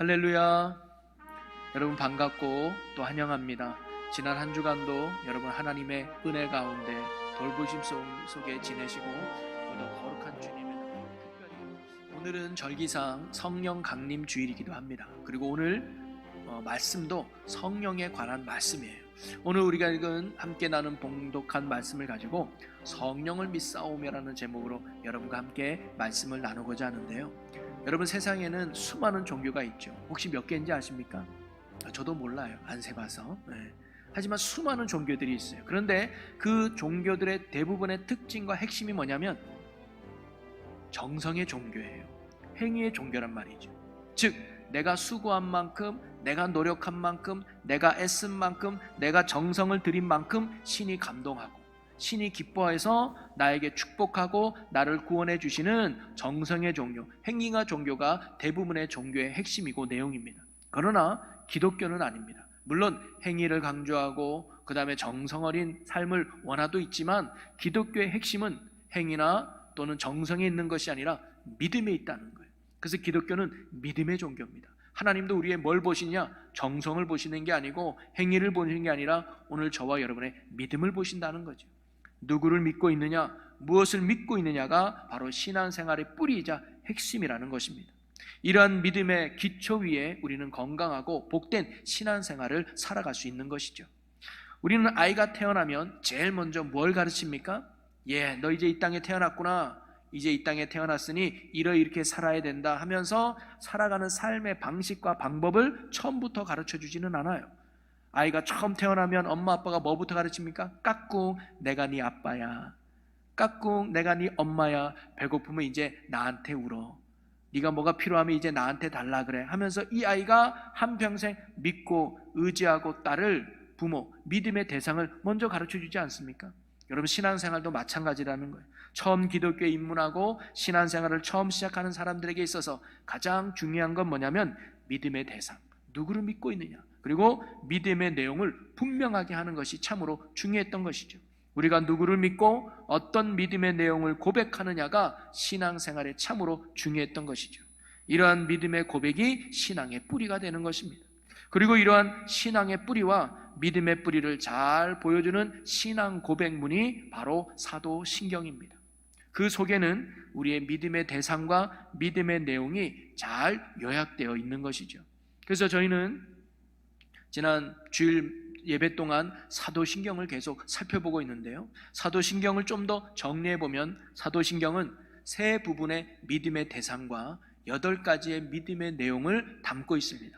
할렐루야. 여러분 반갑고 또 환영합니다. 지난 한 주간도 여러분 하나님의 은혜 가운데 돌보심 속에 지내시고 오늘도 거룩한 주님의 특별히 오늘은 절기상 성령 강림 주일이기도 합니다. 그리고 오늘 말씀도 성령에 관한 말씀이에요. 오늘 우리가 읽은 함께 나눈 봉독한 말씀을 가지고 성령을 믿사오며라는 제목으로 여러분과 함께 말씀을 나누고자 하는데요. 여러분, 세상에는 수많은 종교가 있죠. 혹시 몇 개인지 아십니까? 저도 몰라요. 안 세봐서. 하지만 수많은 종교들이 있어요. 그런데 그 종교들의 대부분의 특징과 핵심이 뭐냐면 정성의 종교예요. 행위의 종교란 말이죠. 즉 내가 수고한 만큼, 내가 노력한 만큼, 내가 애쓴 만큼, 내가 정성을 들인 만큼 신이 감동하고 신이 기뻐해서 나에게 축복하고 나를 구원해 주시는 정성의 종교, 행위가 종교가 대부분의 종교의 핵심이고 내용입니다. 그러나 기독교는 아닙니다. 물론 행위를 강조하고 그 다음에 정성 어린 삶을 원하도 있지만 기독교의 핵심은 행위나 또는 정성에 있는 것이 아니라 믿음에 있다는 거예요. 그래서 기독교는 믿음의 종교입니다. 하나님도 우리의 뭘 보시냐? 정성을 보시는 게 아니고 행위를 보시는 게 아니라 오늘 저와 여러분의 믿음을 보신다는 거죠. 누구를 믿고 있느냐, 무엇을 믿고 있느냐가 바로 신앙생활의 뿌리이자 핵심이라는 것입니다. 이러한 믿음의 기초 위에 우리는 건강하고 복된 신앙생활을 살아갈 수 있는 것이죠. 우리는 아이가 태어나면 제일 먼저 뭘 가르칩니까? 너 이제 이 땅에 태어났구나. 이제 이 땅에 태어났으니 이렇게 살아야 된다 하면서 살아가는 삶의 방식과 방법을 처음부터 가르쳐 주지는 않아요. 아이가 처음 태어나면 엄마 아빠가 뭐부터 가르칩니까? 까꿍 내가 네 아빠야, 까꿍 내가 네 엄마야, 배고프면 이제 나한테 울어, 네가 뭐가 필요하면 이제 나한테 달라 그래 하면서 이 아이가 한평생 믿고 의지하고 따를 부모, 믿음의 대상을 먼저 가르쳐 주지 않습니까? 여러분, 신앙생활도 마찬가지라는 거예요. 처음 기독교에 입문하고 신앙생활을 처음 시작하는 사람들에게 있어서 가장 중요한 건 뭐냐면 믿음의 대상, 누구를 믿고 있느냐, 그리고 믿음의 내용을 분명하게 하는 것이 참으로 중요했던 것이죠. 우리가 누구를 믿고 어떤 믿음의 내용을 고백하느냐가 신앙생활에 참으로 중요했던 것이죠. 이러한 믿음의 고백이 신앙의 뿌리가 되는 것입니다. 그리고 이러한 신앙의 뿌리와 믿음의 뿌리를 잘 보여주는 신앙 고백문이 바로 사도신경입니다. 그 속에는 우리의 믿음의 대상과 믿음의 내용이 잘 요약되어 있는 것이죠. 그래서 저희는 지난 주일 예배 동안 사도신경을 계속 살펴보고 있는데요, 사도신경을 좀 더 정리해보면 사도신경은 세 부분의 믿음의 대상과 8가지의 믿음의 내용을 담고 있습니다.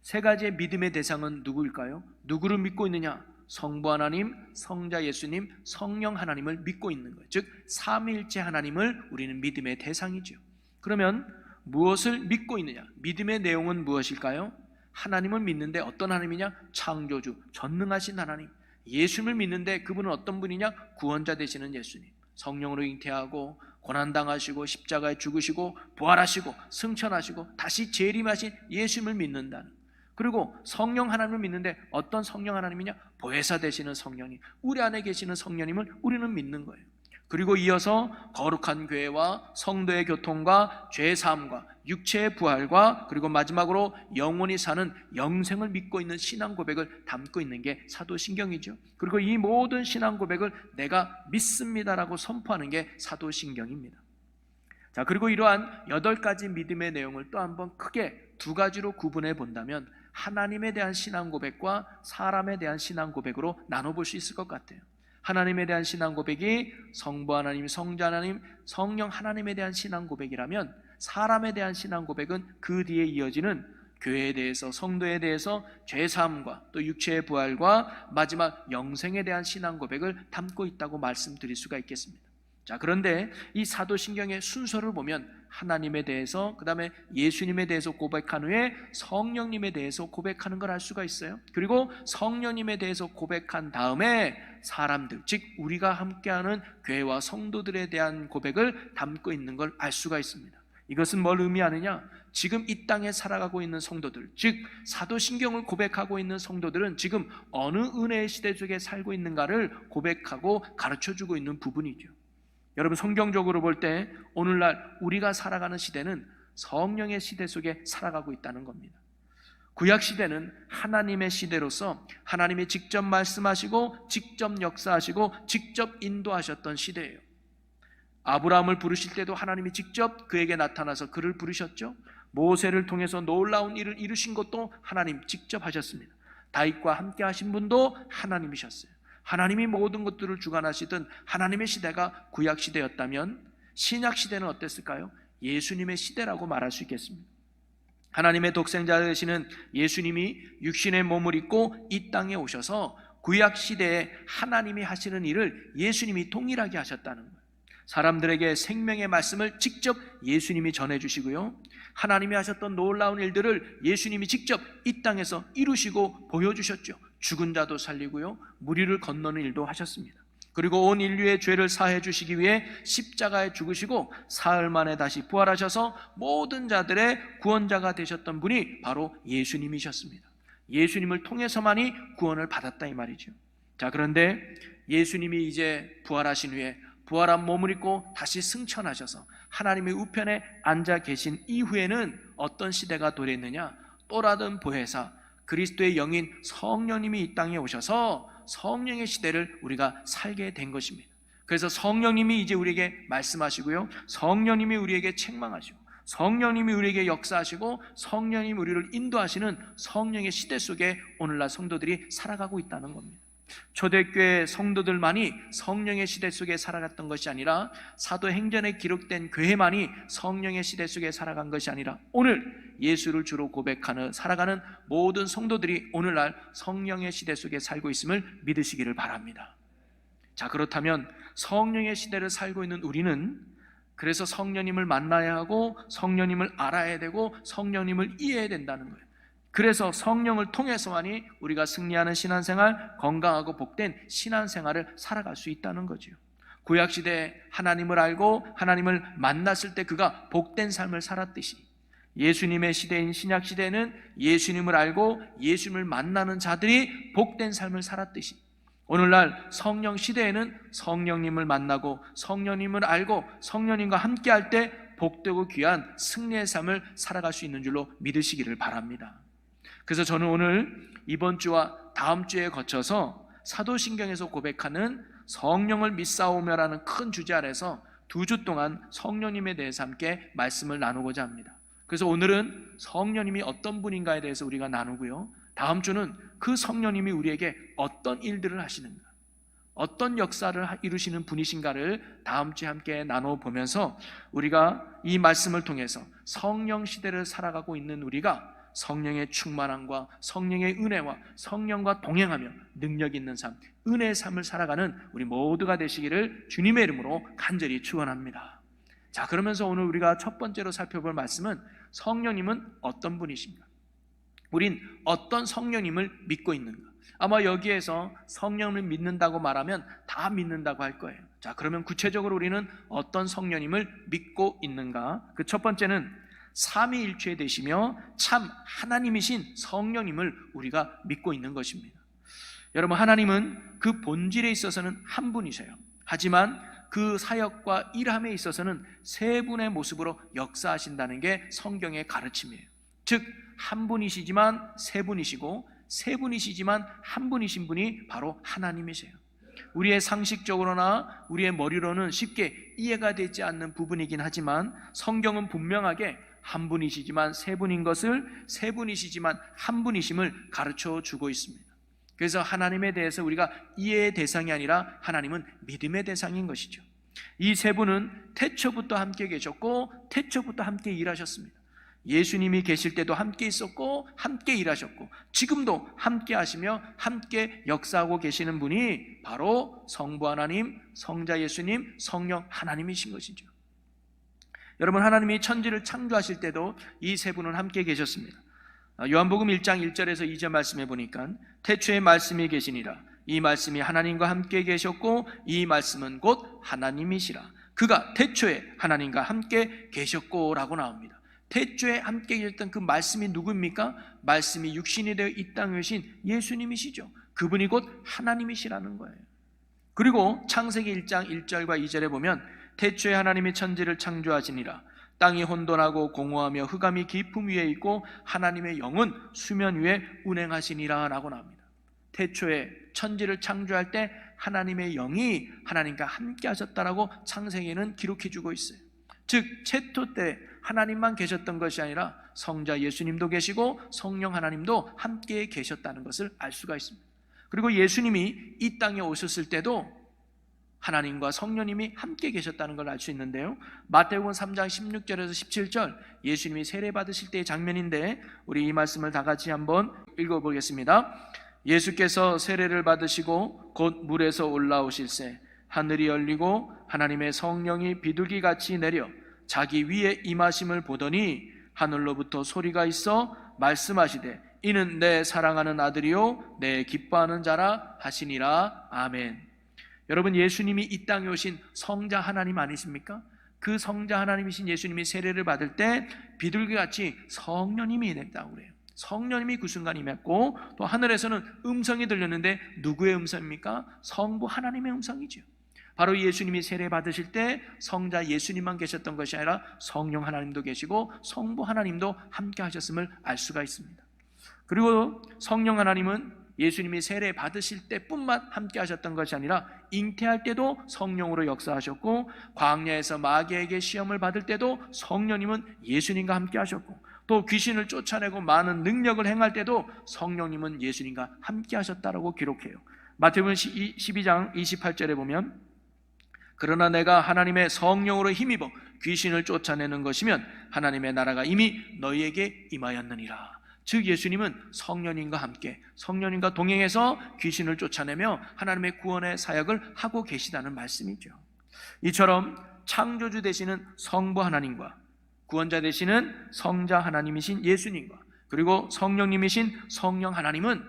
세 가지의 믿음의 대상은 누구일까요? 누구를 믿고 있느냐? 성부 하나님, 성자 예수님, 성령 하나님을 믿고 있는 거예요. 즉 삼위일체 하나님을 우리는 믿음의 대상이죠. 그러면 무엇을 믿고 있느냐? 믿음의 내용은 무엇일까요? 하나님을 믿는데 어떤 하나님이냐? 창조주, 전능하신 하나님. 예수님을 믿는데 그분은 어떤 분이냐? 구원자 되시는 예수님. 성령으로 잉태하고 고난당하시고 십자가에 죽으시고 부활하시고 승천하시고 다시 재림하신 예수님을 믿는다는. 그리고 성령 하나님을 믿는데 어떤 성령 하나님이냐? 보혜사 되시는 성령님, 우리 안에 계시는 성령님을 우리는 믿는 거예요. 그리고 이어서 거룩한 교회와 성도의 교통과 죄사함과 육체의 부활과 그리고 마지막으로 영원히 사는 영생을 믿고 있는 신앙 고백을 담고 있는 게 사도신경이죠. 그리고 이 모든 신앙 고백을 내가 믿습니다라고 선포하는 게 사도신경입니다. 자, 그리고 이러한 8가지 믿음의 내용을 또 한번 크게 2가지로 구분해 본다면 하나님에 대한 신앙 고백과 사람에 대한 신앙 고백으로 나눠볼 수 있을 것 같아요. 하나님에 대한 신앙 고백이 성부 하나님, 성자 하나님, 성령 하나님에 대한 신앙 고백이라면 사람에 대한 신앙 고백은 그 뒤에 이어지는 교회에 대해서, 성도에 대해서, 죄사함과 또 육체의 부활과 마지막 영생에 대한 신앙 고백을 담고 있다고 말씀드릴 수가 있겠습니다. 자, 그런데 이 사도신경의 순서를 보면 하나님에 대해서, 그 다음에 예수님에 대해서 고백한 후에 성령님에 대해서 고백하는 걸 알 수가 있어요. 그리고 성령님에 대해서 고백한 다음에 사람들, 즉 우리가 함께하는 교회와 성도들에 대한 고백을 담고 있는 걸 알 수가 있습니다. 이것은 뭘 의미하느냐? 지금 이 땅에 살아가고 있는 성도들, 즉 사도신경을 고백하고 있는 성도들은 지금 어느 은혜의 시대 속에 살고 있는가를 고백하고 가르쳐주고 있는 부분이죠. 여러분, 성경적으로 볼 때 오늘날 우리가 살아가는 시대는 성령의 시대 속에 살아가고 있다는 겁니다. 구약 시대는 하나님의 시대로서 하나님이 직접 말씀하시고 직접 역사하시고 직접 인도하셨던 시대예요. 아브라함을 부르실 때도 하나님이 직접 그에게 나타나서 그를 부르셨죠. 모세를 통해서 놀라운 일을 이루신 것도 하나님 직접 하셨습니다. 다윗과 함께 하신 분도 하나님이셨어요. 하나님이 모든 것들을 주관하시던 하나님의 시대가 구약 시대였다면 신약 시대는 어땠을까요? 예수님의 시대라고 말할 수 있겠습니다. 하나님의 독생자 되시는 예수님이 육신의 몸을 입고 이 땅에 오셔서 구약 시대에 하나님이 하시는 일을 예수님이 동일하게 하셨다는 거예요. 사람들에게 생명의 말씀을 직접 예수님이 전해주시고요, 하나님이 하셨던 놀라운 일들을 예수님이 직접 이 땅에서 이루시고 보여주셨죠. 죽은 자도 살리고요, 무리를 건너는 일도 하셨습니다. 그리고 온 인류의 죄를 사해 주시기 위해 십자가에 죽으시고 사흘 만에 다시 부활하셔서 모든 자들의 구원자가 되셨던 분이 바로 예수님이셨습니다. 예수님을 통해서만이 구원을 받았다 이 말이죠. 자, 그런데 예수님이 이제 부활하신 후에 부활한 몸을 입고 다시 승천하셔서 하나님의 우편에 앉아 계신 이후에는 어떤 시대가 도래했느냐? 또 다른 보혜사 그리스도의 영인 성령님이 이 땅에 오셔서 성령의 시대를 우리가 살게 된 것입니다. 그래서 성령님이 이제 우리에게 말씀하시고요, 성령님이 우리에게 책망하시고 성령님이 우리에게 역사하시고 성령님이 우리를 인도하시는 성령의 시대 속에 오늘날 성도들이 살아가고 있다는 겁니다. 초대교회 성도들만이 성령의 시대 속에 살아갔던 것이 아니라 사도행전에 기록된 교회만이 성령의 시대 속에 살아간 것이 아니라 오늘 예수를 주로 고백하는 살아가는 모든 성도들이 오늘날 성령의 시대 속에 살고 있음을 믿으시기를 바랍니다. 자, 그렇다면 성령의 시대를 살고 있는 우리는 그래서 성령님을 만나야 하고 성령님을 알아야 되고 성령님을 이해해야 된다는 거예요. 그래서 성령을 통해서만이 우리가 승리하는 신앙생활, 건강하고 복된 신앙생활을 살아갈 수 있다는 거죠. 구약시대에 하나님을 알고 하나님을 만났을 때 그가 복된 삶을 살았듯이 예수님의 시대인 신약시대에는 예수님을 알고 예수님을 만나는 자들이 복된 삶을 살았듯이 오늘날 성령 시대에는 성령님을 만나고 성령님을 알고 성령님과 함께할 때 복되고 귀한 승리의 삶을 살아갈 수 있는 줄로 믿으시기를 바랍니다. 그래서 저는 오늘 이번 주와 다음 주에 거쳐서 사도신경에서 고백하는 성령을 믿사오며라는 큰 주제 아래서 2주 동안 성령님에 대해서 함께 말씀을 나누고자 합니다. 그래서 오늘은 성령님이 어떤 분인가에 대해서 우리가 나누고요, 다음 주는 그 성령님이 우리에게 어떤 일들을 하시는가, 어떤 역사를 이루시는 분이신가를 다음 주에 함께 나눠보면서 우리가 이 말씀을 통해서 성령 시대를 살아가고 있는 우리가 성령의 충만함과 성령의 은혜와 성령과 동행하며 능력 있는 삶, 은혜의 삶을 살아가는 우리 모두가 되시기를 주님의 이름으로 간절히 축원합니다. 자, 그러면서 오늘 우리가 첫 번째로 살펴볼 말씀은 성령님은 어떤 분이신가? 우린 어떤 성령님을 믿고 있는가? 아마 여기에서 성령을 믿는다고 말하면 다 믿는다고 할 거예요. 자, 그러면 구체적으로 우리는 어떤 성령님을 믿고 있는가? 그 첫 번째는 삼위일체 되시며 참 하나님이신 성령님을 우리가 믿고 있는 것입니다. 여러분, 하나님은 그 본질에 있어서는 한 분이세요. 하지만 그 사역과 일함에 있어서는 세 분의 모습으로 역사하신다는 게 성경의 가르침이에요. 즉, 한 분이시지만 세 분이시고 세 분이시지만 한 분이신 분이 바로 하나님이세요. 우리의 상식적으로나 우리의 머리로는 쉽게 이해가 되지 않는 부분이긴 하지만 성경은 분명하게 한 분이시지만 세 분인 것을 세 분이시지만 한 분이심을 가르쳐 주고 있습니다. 그래서 하나님에 대해서 우리가 이해의 대상이 아니라 하나님은 믿음의 대상인 것이죠. 이 세 분은 태초부터 함께 계셨고 태초부터 함께 일하셨습니다. 예수님이 계실 때도 함께 있었고 함께 일하셨고 지금도 함께 하시며 함께 역사하고 계시는 분이 바로 성부 하나님, 성자 예수님, 성령 하나님이신 것이죠. 여러분, 하나님이 천지를 창조하실 때도 이 세 분은 함께 계셨습니다. 요한복음 1장 1절에서 2절 말씀해 보니까 태초에 말씀이 계시니라. 이 말씀이 하나님과 함께 계셨고 이 말씀은 곧 하나님이시라. 그가 태초에 하나님과 함께 계셨고 라고 나옵니다. 태초에 함께 계셨던 그 말씀이 누구입니까? 말씀이 육신이 되어 이 땅에 오신 예수님이시죠. 그분이 곧 하나님이시라는 거예요. 그리고 창세기 1장 1절과 2절에 보면 태초에 하나님이 천지를 창조하시니라. 땅이 혼돈하고 공허하며 흑암이 깊음 위에 있고 하나님의 영은 수면 위에 운행하시니라 라고 나옵니다. 태초에 천지를 창조할 때 하나님의 영이 하나님과 함께 하셨다라고 창세기는 기록해 주고 있어요. 즉 태초 때 하나님만 계셨던 것이 아니라 성자 예수님도 계시고 성령 하나님도 함께 계셨다는 것을 알 수가 있습니다. 그리고 예수님이 이 땅에 오셨을 때도 하나님과 성령님이 함께 계셨다는 걸 알 수 있는데요, 마태복음 3장 16절에서 17절 예수님이 세례 받으실 때의 장면인데 우리 이 말씀을 다 같이 한번 읽어보겠습니다. 예수께서 세례를 받으시고 곧 물에서 올라오실새 하늘이 열리고 하나님의 성령이 비둘기같이 내려 자기 위에 임하심을 보더니 하늘로부터 소리가 있어 말씀하시되 이는 내 사랑하는 아들이요 내 기뻐하는 자라 하시니라. 아멘. 여러분, 예수님이 이 땅에 오신 성자 하나님 아니십니까? 그 성자 하나님이신 예수님이 세례를 받을 때 비둘기같이 성령님이 임했다고 그래요. 성령님이 그 순간 임했고, 또 하늘에서는 음성이 들렸는데 누구의 음성입니까? 성부 하나님의 음성이죠. 바로 예수님이 세례 받으실 때 성자 예수님만 계셨던 것이 아니라 성령 하나님도 계시고 성부 하나님도 함께 하셨음을 알 수가 있습니다. 그리고 성령 하나님은 예수님이 세례 받으실 때뿐만 함께 하셨던 것이 아니라 잉태할 때도 성령으로 역사하셨고, 광야에서 마귀에게 시험을 받을 때도 성령님은 예수님과 함께 하셨고, 또 귀신을 쫓아내고 많은 능력을 행할 때도 성령님은 예수님과 함께 하셨다라고 기록해요. 마태복음 12장 28절에 보면 그러나 내가 하나님의 성령으로 힘입어 귀신을 쫓아내는 것이면 하나님의 나라가 이미 너희에게 임하였느니라. 즉 예수님은 성령님과 함께 성령님과 동행해서 귀신을 쫓아내며 하나님의 구원의 사역을 하고 계시다는 말씀이죠. 이처럼 창조주 되시는 성부 하나님과 구원자 되시는 성자 하나님이신 예수님과 그리고 성령님이신 성령 하나님은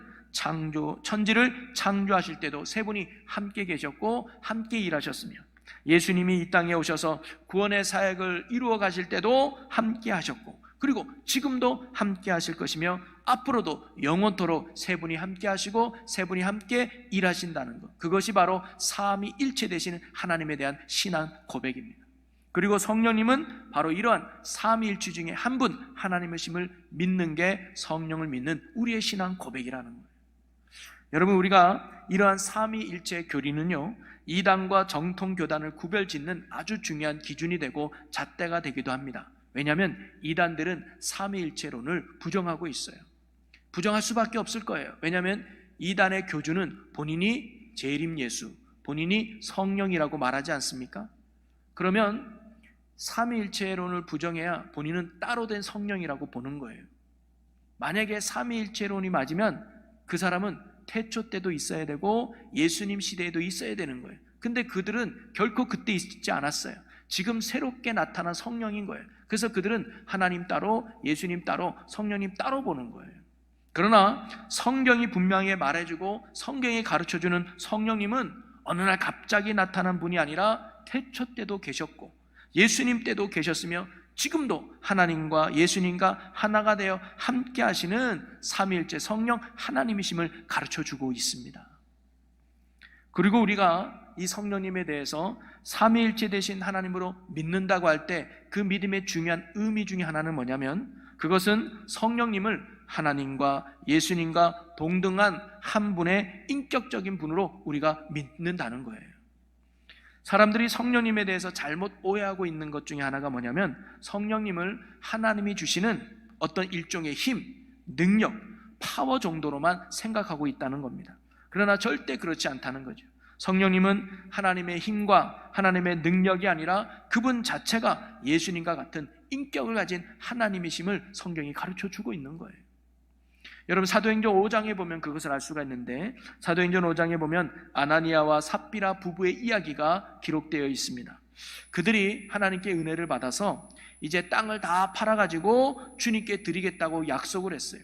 천지를 창조하실 때도 세 분이 함께 계셨고 함께 일하셨으며, 예수님이 이 땅에 오셔서 구원의 사역을 이루어 가실 때도 함께 하셨고, 그리고 지금도 함께 하실 것이며 앞으로도 영원토록 세 분이 함께 하시고 세 분이 함께 일하신다는 것, 그것이 바로 삼위일체 되시는 하나님에 대한 신앙 고백입니다. 그리고 성령님은 바로 이러한 삼위일체 중에 한 분 하나님이심을 믿는 게 성령을 믿는 우리의 신앙 고백이라는 거예요. 여러분, 우리가 이러한 삼위일체의 교리는요, 이단과 정통교단을 구별짓는 아주 중요한 기준이 되고 잣대가 되기도 합니다. 왜냐하면 이단들은 삼위일체론을 부정하고 있어요. 부정할 수밖에 없을 거예요. 왜냐하면 이단의 교주는 본인이 재림 예수, 본인이 성령이라고 말하지 않습니까? 그러면 삼위일체론을 부정해야 본인은 따로 된 성령이라고 보는 거예요. 만약에 삼위일체론이 맞으면 그 사람은 태초 때도 있어야 되고 예수님 시대에도 있어야 되는 거예요. 근데 그들은 결코 그때 있지 않았어요. 지금 새롭게 나타난 성령인 거예요. 그래서 그들은 하나님 따로, 예수님 따로, 성령님 따로 보는 거예요. 그러나 성경이 분명히 말해주고 성경이 가르쳐주는 성령님은 어느 날 갑자기 나타난 분이 아니라 태초 때도 계셨고 예수님 때도 계셨으며 지금도 하나님과 예수님과 하나가 되어 함께 하시는 삼위일체 성령 하나님이심을 가르쳐주고 있습니다. 그리고 우리가 이 성령님에 대해서 삼위일체 되신 하나님으로 믿는다고 할 때 그 믿음의 중요한 의미 중에 하나는 뭐냐면, 그것은 성령님을 하나님과 예수님과 동등한 한 분의 인격적인 분으로 우리가 믿는다는 거예요. 사람들이 성령님에 대해서 잘못 오해하고 있는 것 중에 하나가 뭐냐면, 성령님을 하나님이 주시는 어떤 일종의 힘, 능력, 파워 정도로만 생각하고 있다는 겁니다. 그러나 절대 그렇지 않다는 거죠. 성령님은 하나님의 힘과 하나님의 능력이 아니라 그분 자체가 예수님과 같은 인격을 가진 하나님이심을 성경이 가르쳐주고 있는 거예요. 여러분, 사도행전 5장에 보면 그것을 알 수가 있는데, 사도행전 5장에 보면 아나니아와 삽비라 부부의 이야기가 기록되어 있습니다. 그들이 하나님께 은혜를 받아서 이제 땅을 다 팔아가지고 주님께 드리겠다고 약속을 했어요.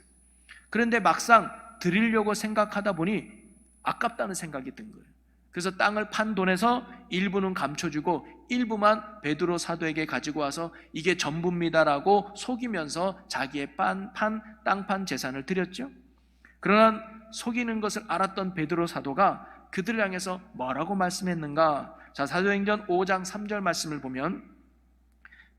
그런데 막상 드리려고 생각하다 보니 아깝다는 생각이 든 거예요. 그래서 땅을 판 돈에서 일부는 감춰주고 일부만 베드로 사도에게 가지고 와서 이게 전부입니다라고 속이면서 자기의 땅 판 재산을 드렸죠. 그러나 속이는 것을 알았던 베드로 사도가 그들을 향해서 뭐라고 말씀했는가? 자, 사도행전 5장 3절 말씀을 보면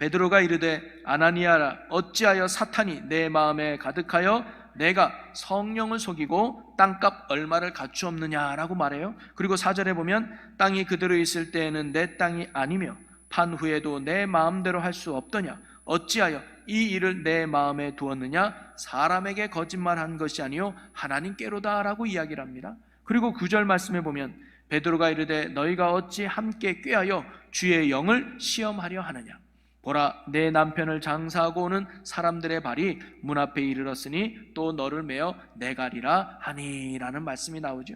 베드로가 이르되 아나니아라, 어찌하여 사탄이 내 마음에 가득하여 내가 성령을 속이고 땅값 얼마를 갖추었느냐라고 말해요. 그리고 4절에 보면 땅이 그대로 있을 때에는 내 땅이 아니며 판 후에도 내 마음대로 할 수 없더냐, 어찌하여 이 일을 내 마음에 두었느냐, 사람에게 거짓말한 것이 아니요 하나님께로다 라고 이야기를 합니다. 그리고 9절 말씀에 보면 베드로가 이르되 너희가 어찌 함께 꾀하여 주의 영을 시험하려 하느냐, 보라 내 남편을 장사하고 오는 사람들의 발이 문 앞에 이르렀으니 또 너를 메어 내가리라 하니 라는 말씀이 나오죠.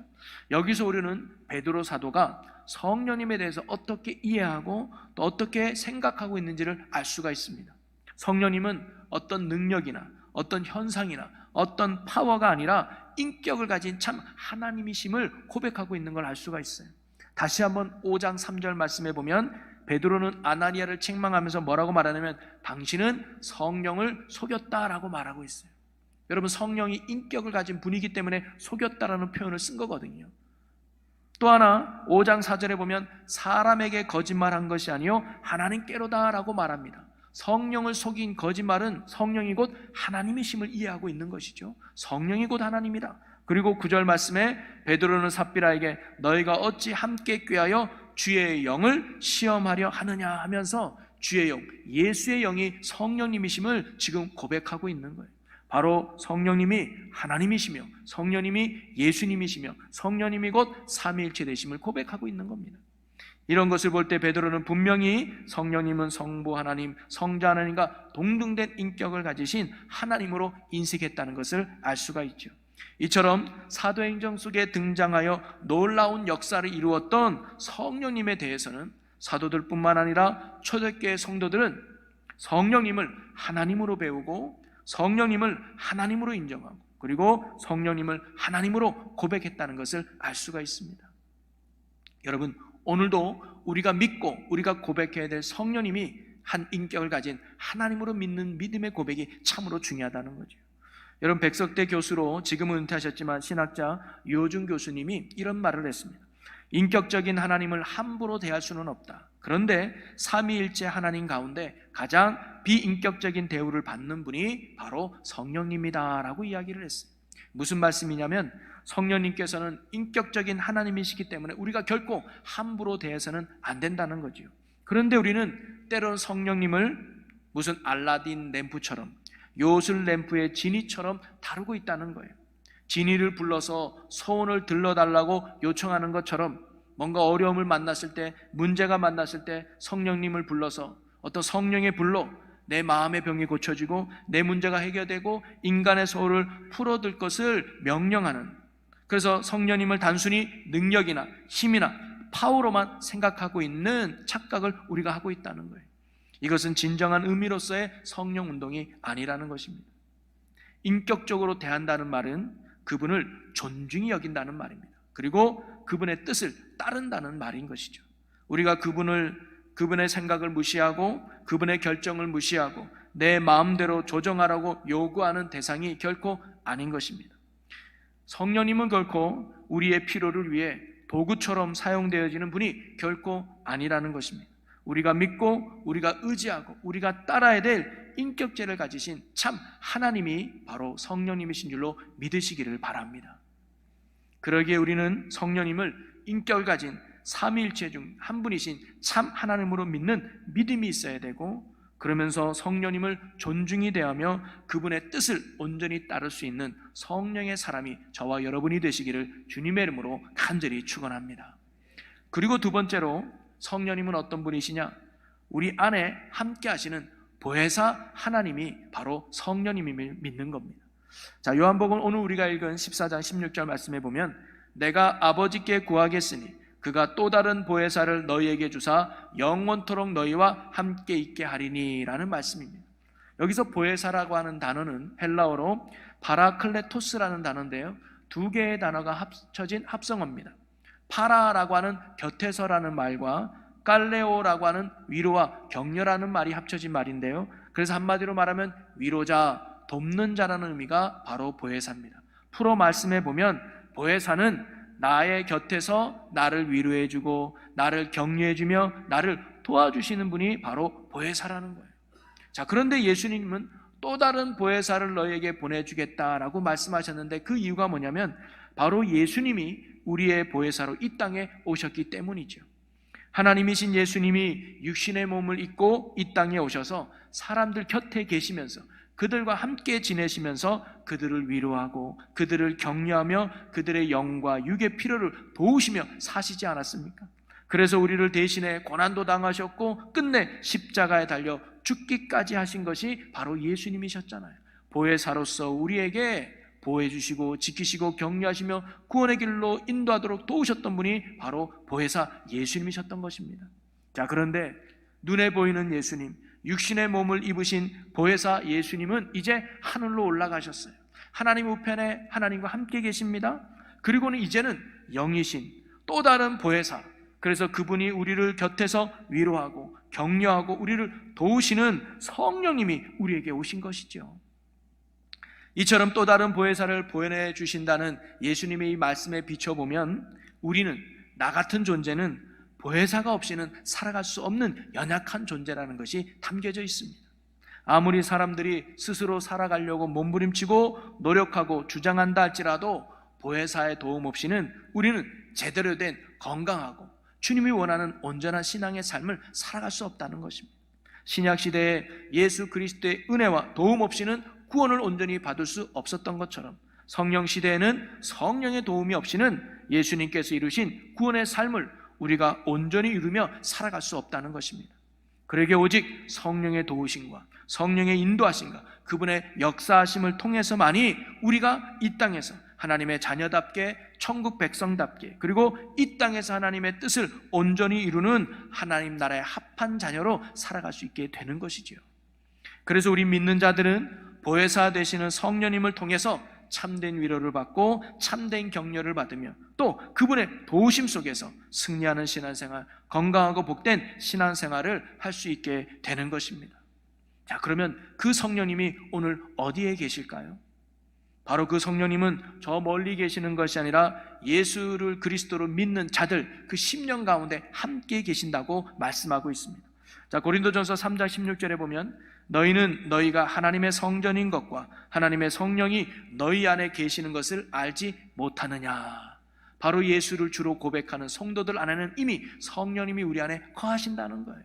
여기서 우리는 베드로 사도가 성령님에 대해서 어떻게 이해하고 또 어떻게 생각하고 있는지를 알 수가 있습니다. 성령님은 어떤 능력이나 어떤 현상이나 어떤 파워가 아니라 인격을 가진 참 하나님이심을 고백하고 있는 걸 알 수가 있어요. 다시 한번 5장 3절 말씀해 보면 베드로는 아나니아를 책망하면서 뭐라고 말하냐면 당신은 성령을 속였다라고 말하고 있어요. 여러분, 성령이 인격을 가진 분이기 때문에 속였다라는 표현을 쓴 거거든요. 또 하나 5장 4절에 보면 사람에게 거짓말한 것이 아니요 하나님께로다 라고 말합니다. 성령을 속인 거짓말은 성령이 곧 하나님이심을 이해하고 있는 것이죠. 성령이 곧 하나님이다. 그리고 9절 말씀에 베드로는 삽비라에게 너희가 어찌 함께 꾀하여 주의 영을 시험하려 하느냐 하면서 주의 영, 예수의 영이 성령님이심을 지금 고백하고 있는 거예요. 바로 성령님이 하나님이시며 성령님이 예수님이시며 성령님이 곧 삼위일체 되심을 고백하고 있는 겁니다. 이런 것을 볼 때 베드로는 분명히 성령님은 성부 하나님, 성자 하나님과 동등된 인격을 가지신 하나님으로 인식했다는 것을 알 수가 있죠. 이처럼 사도행전 속에 등장하여 놀라운 역사를 이루었던 성령님에 대해서는 사도들뿐만 아니라 초대교회 성도들은 성령님을 하나님으로 배우고 성령님을 하나님으로 인정하고 그리고 성령님을 하나님으로 고백했다는 것을 알 수가 있습니다. 여러분, 오늘도 우리가 믿고 우리가 고백해야 될 성령님이 한 인격을 가진 하나님으로 믿는 믿음의 고백이 참으로 중요하다는 거죠. 여러분, 백석대 교수로 지금은 은퇴하셨지만 신학자 유호준 교수님이 이런 말을 했습니다. 인격적인 하나님을 함부로 대할 수는 없다. 그런데 삼위일체 하나님 가운데 가장 비인격적인 대우를 받는 분이 바로 성령님이다 라고 이야기를 했어요. 무슨 말씀이냐면 성령님께서는 인격적인 하나님이시기 때문에 우리가 결코 함부로 대해서는 안 된다는 거죠. 그런데 우리는 때로는 성령님을 무슨 알라딘 램프처럼 요술 램프의 지니처럼 다루고 있다는 거예요. 지니를 불러서 소원을 들러달라고 요청하는 것처럼 뭔가 어려움을 만났을 때, 문제가 만났을 때 성령님을 불러서 어떤 성령의 불로 내 마음의 병이 고쳐지고 내 문제가 해결되고 인간의 소원을 풀어둘 것을 명령하는, 그래서 성령님을 단순히 능력이나 힘이나 파워로만 생각하고 있는 착각을 우리가 하고 있다는 거예요. 이것은 진정한 의미로서의 성령 운동이 아니라는 것입니다. 인격적으로 대한다는 말은 그분을 존중히 여긴다는 말입니다. 그리고 그분의 뜻을 따른다는 말인 것이죠. 우리가 그분의 생각을 무시하고 그분의 결정을 무시하고 내 마음대로 조정하라고 요구하는 대상이 결코 아닌 것입니다. 성령님은 결코 우리의 필요를 위해 도구처럼 사용되어지는 분이 결코 아니라는 것입니다. 우리가 믿고 우리가 의지하고 우리가 따라야 될 인격체를 가지신 참 하나님이 바로 성령님이신 줄로 믿으시기를 바랍니다. 그러기에 우리는 성령님을 인격을 가진 삼위일체 중 한 분이신 참 하나님으로 믿는 믿음이 있어야 되고, 그러면서 성령님을 존중히 대하며 그분의 뜻을 온전히 따를 수 있는 성령의 사람이 저와 여러분이 되시기를 주님의 이름으로 간절히 축원합니다. 그리고 두 번째로 성령님은 어떤 분이시냐? 우리 안에 함께 하시는 보혜사 하나님이 바로 성령님임을 믿는 겁니다. 자, 요한복음 오늘 우리가 읽은 14장 16절 말씀에 보면 내가 아버지께 구하겠으니 그가 또 다른 보혜사를 너희에게 주사 영원토록 너희와 함께 있게 하리니 라는 말씀입니다. 여기서 보혜사라고 하는 단어는 헬라어로 파라클레토스라는 단어인데요, 두 개의 단어가 합쳐진 합성어입니다. 파라라고 하는 곁에서라는 말과 깔레오라고 하는 위로와 격려라는 말이 합쳐진 말인데요, 그래서 한마디로 말하면 위로자, 돕는 자라는 의미가 바로 보혜사입니다. 풀어 말씀해 보면 보혜사는 나의 곁에서 나를 위로해주고 나를 격려해주며 나를 도와주시는 분이 바로 보혜사라는 거예요. 자, 그런데 예수님은 또 다른 보혜사를 너희에게 보내주겠다라고 말씀하셨는데 그 이유가 뭐냐면 바로 예수님이 우리의 보혜사로 이 땅에 오셨기 때문이죠. 하나님이신 예수님이 육신의 몸을 입고 이 땅에 오셔서 사람들 곁에 계시면서 그들과 함께 지내시면서 그들을 위로하고 그들을 격려하며 그들의 영과 육의 필요를 도우시며 사시지 않았습니까? 그래서 우리를 대신해 고난도 당하셨고 끝내 십자가에 달려 죽기까지 하신 것이 바로 예수님이셨잖아요. 보혜사로서 우리에게 보호해 주시고 지키시고 격려하시며 구원의 길로 인도하도록 도우셨던 분이 바로 보혜사 예수님이셨던 것입니다. 자, 그런데 눈에 보이는 예수님, 육신의 몸을 입으신 보혜사 예수님은 이제 하늘로 올라가셨어요. 하나님 우편에 하나님과 함께 계십니다. 그리고는 이제는 영이신 또 다른 보혜사, 그래서 그분이 우리를 곁에서 위로하고 격려하고 우리를 도우시는 성령님이 우리에게 오신 것이죠. 이처럼 또 다른 보혜사를 보내주신다는 예수님의 이 말씀에 비춰보면 우리는, 나 같은 존재는 보혜사가 없이는 살아갈 수 없는 연약한 존재라는 것이 담겨져 있습니다. 아무리 사람들이 스스로 살아가려고 몸부림치고 노력하고 주장한다 할지라도 보혜사의 도움 없이는 우리는 제대로 된 건강하고 주님이 원하는 온전한 신앙의 삶을 살아갈 수 없다는 것입니다. 신약시대에 예수 그리스도의 은혜와 도움 없이는 구원을 온전히 받을 수 없었던 것처럼 성령 시대에는 성령의 도움이 없이는 예수님께서 이루신 구원의 삶을 우리가 온전히 이루며 살아갈 수 없다는 것입니다. 그러기에 오직 성령의 도우심과 성령의 인도하심과 그분의 역사하심을 통해서만이 우리가 이 땅에서 하나님의 자녀답게 천국 백성답게 그리고 이 땅에서 하나님의 뜻을 온전히 이루는 하나님 나라의 합한 자녀로 살아갈 수 있게 되는 것이지요. 그래서 우리 믿는 자들은 보혜사 되시는 성령님을 통해서 참된 위로를 받고 참된 격려를 받으며 또 그분의 도우심 속에서 승리하는 신앙생활, 건강하고 복된 신앙생활을 할 수 있게 되는 것입니다. 자, 그러면 그 성령님이 오늘 어디에 계실까요? 바로 그 성령님은 저 멀리 계시는 것이 아니라 예수를 그리스도로 믿는 자들 그 심령 가운데 함께 계신다고 말씀하고 있습니다. 자, 고린도전서 3장 16절에 보면 너희는 너희가 하나님의 성전인 것과 하나님의 성령이 너희 안에 계시는 것을 알지 못하느냐. 바로 예수를 주로 고백하는 성도들 안에는 이미 성령님이 우리 안에 거하신다는 거예요.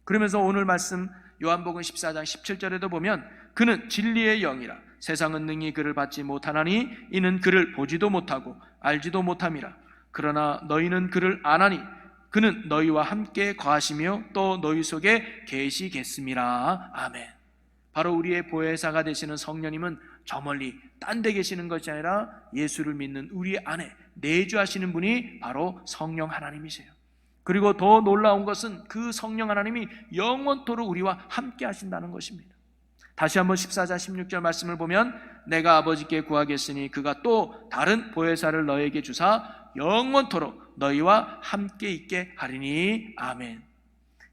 그러면서 오늘 말씀 요한복음 14장 17절에도 보면 그는 진리의 영이라 세상은 능히 그를 받지 못하나니 이는 그를 보지도 못하고 알지도 못함이라. 그러나 너희는 그를 아나니 그는 너희와 함께 거하시며 또 너희 속에 계시겠음이라. 아멘. 바로 우리의 보혜사가 되시는 성령님은 저 멀리 딴 데 계시는 것이 아니라 예수를 믿는 우리 안에 내주하시는 분이 바로 성령 하나님이세요. 그리고 더 놀라운 것은 그 성령 하나님이 영원토록 우리와 함께 하신다는 것입니다. 다시 한번 14장 16절 말씀을 보면 내가 아버지께 구하겠으니 그가 또 다른 보혜사를 너에게 주사 영원토록 너희와 함께 있게 하리니. 아멘.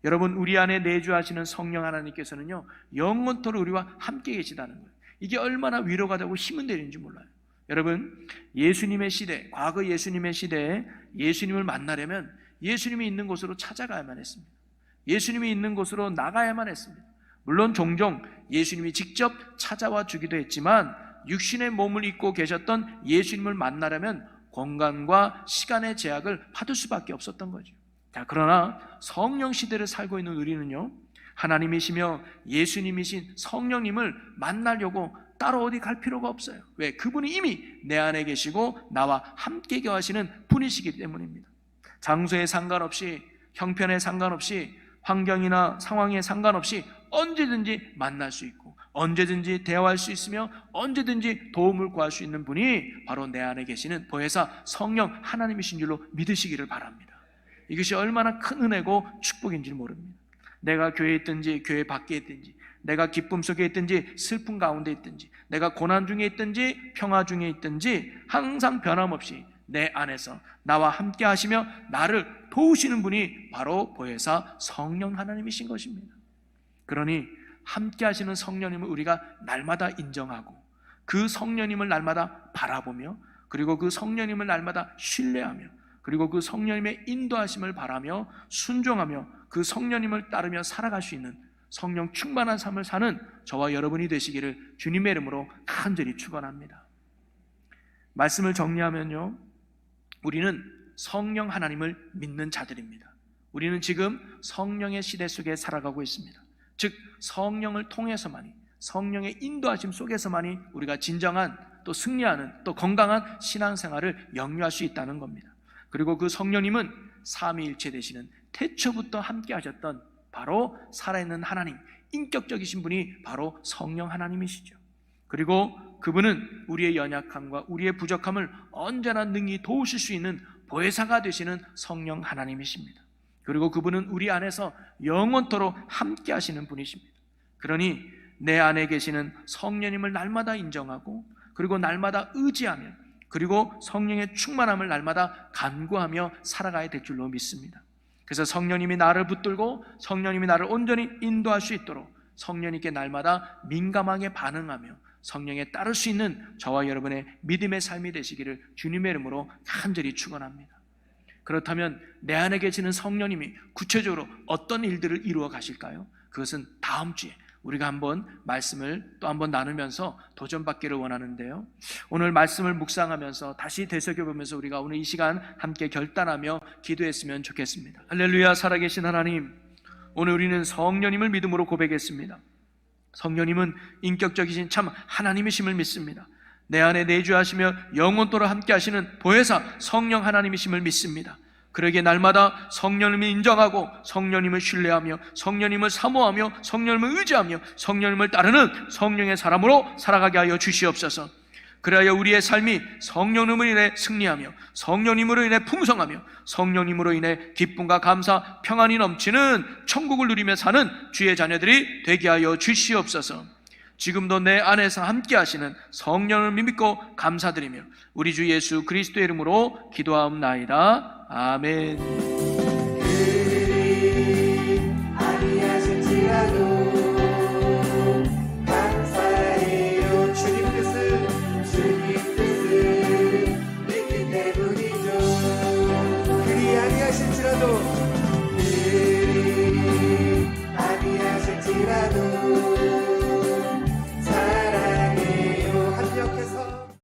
여러분, 우리 안에 내주하시는 성령 하나님께서는요 영원토록 우리와 함께 계시다는 거예요. 이게 얼마나 위로가 되고 힘은 되는지 몰라요. 여러분, 예수님의 시대, 과거 예수님의 시대에 예수님을 만나려면 예수님이 있는 곳으로 찾아가야만 했습니다. 예수님이 있는 곳으로 나가야만 했습니다. 물론 종종 예수님이 직접 찾아와 주기도 했지만 육신의 몸을 입고 계셨던 예수님을 만나려면 공간과 시간의 제약을 받을 수밖에 없었던 거죠. 자, 그러나 성령 시대를 살고 있는 우리는요 하나님이시며 예수님이신 성령님을 만나려고 따로 어디 갈 필요가 없어요. 왜? 그분이 이미 내 안에 계시고 나와 함께 거하시는 분이시기 때문입니다. 장소에 상관없이, 형편에 상관없이, 환경이나 상황에 상관없이 언제든지 만날 수 있고 언제든지 대화할 수 있으며 언제든지 도움을 구할 수 있는 분이 바로 내 안에 계시는 보혜사 성령 하나님이신 줄로 믿으시기를 바랍니다. 이것이 얼마나 큰 은혜고 축복인지 모릅니다. 내가 교회에 있든지 교회 밖에 있든지, 내가 기쁨 속에 있든지 슬픔 가운데 있든지, 내가 고난 중에 있든지 평화 중에 있든지 항상 변함없이 내 안에서 나와 함께 하시며 나를 도우시는 분이 바로 보혜사 성령 하나님이신 것입니다. 그러니 함께 하시는 성령님을 우리가 날마다 인정하고 그 성령님을 날마다 바라보며 그리고 그 성령님을 날마다 신뢰하며 그리고 그 성령님의 인도하심을 바라며 순종하며 그 성령님을 따르며 살아갈 수 있는 성령 충만한 삶을 사는 저와 여러분이 되시기를 주님의 이름으로 간절히 축원합니다. 말씀을 정리하면요, 우리는 성령 하나님을 믿는 자들입니다. 우리는 지금 성령의 시대 속에 살아가고 있습니다. 즉 성령을 통해서만이, 성령의 인도하심 속에서만이 우리가 진정한 또 승리하는 또 건강한 신앙생활을 영위할 수 있다는 겁니다. 그리고 그 성령님은 삼위일체 되시는 태초부터 함께 하셨던 바로 살아있는 하나님, 인격적이신 분이 바로 성령 하나님이시죠. 그리고 그분은 우리의 연약함과 우리의 부족함을 언제나 능히 도우실 수 있는 보혜사가 되시는 성령 하나님이십니다. 그리고 그분은 우리 안에서 영원토록 함께 하시는 분이십니다. 그러니 내 안에 계시는 성령님을 날마다 인정하고, 그리고 날마다 의지하며, 그리고 성령의 충만함을 날마다 간구하며 살아가야 될 줄로 믿습니다. 그래서 성령님이 나를 붙들고 성령님이 나를 온전히 인도할 수 있도록 성령님께 날마다 민감하게 반응하며 성령에 따를 수 있는 저와 여러분의 믿음의 삶이 되시기를 주님의 이름으로 간절히 축원합니다. 그렇다면 내 안에 계시는 성령님이 구체적으로 어떤 일들을 이루어 가실까요? 그것은 다음 주에 우리가 한번 말씀을 또 한번 나누면서 도전받기를 원하는데요, 오늘 말씀을 묵상하면서 다시 되새겨보면서 우리가 오늘 이 시간 함께 결단하며 기도했으면 좋겠습니다. 할렐루야. 살아계신 하나님, 오늘 우리는 성령님을 믿음으로 고백했습니다. 성령님은 인격적이신 참 하나님이심을 믿습니다. 내 안에 내주하시며 영원토록 함께 하시는 보혜사 성령 하나님이심을 믿습니다. 그러기에 날마다 성령님을 인정하고 성령님을 신뢰하며 성령님을 사모하며 성령님을 의지하며 성령님을 따르는 성령의 사람으로 살아가게 하여 주시옵소서. 그래야 우리의 삶이 성령님으로 인해 승리하며 성령님으로 인해 풍성하며 성령님으로 인해 기쁨과 감사, 평안이 넘치는 천국을 누리며 사는 주의 자녀들이 되게 하여 주시옵소서. 지금도 내 안에서 함께 하시는 성령을 믿고 감사드리며 우리 주 예수 그리스도의 이름으로 기도하옵나이다. 아멘.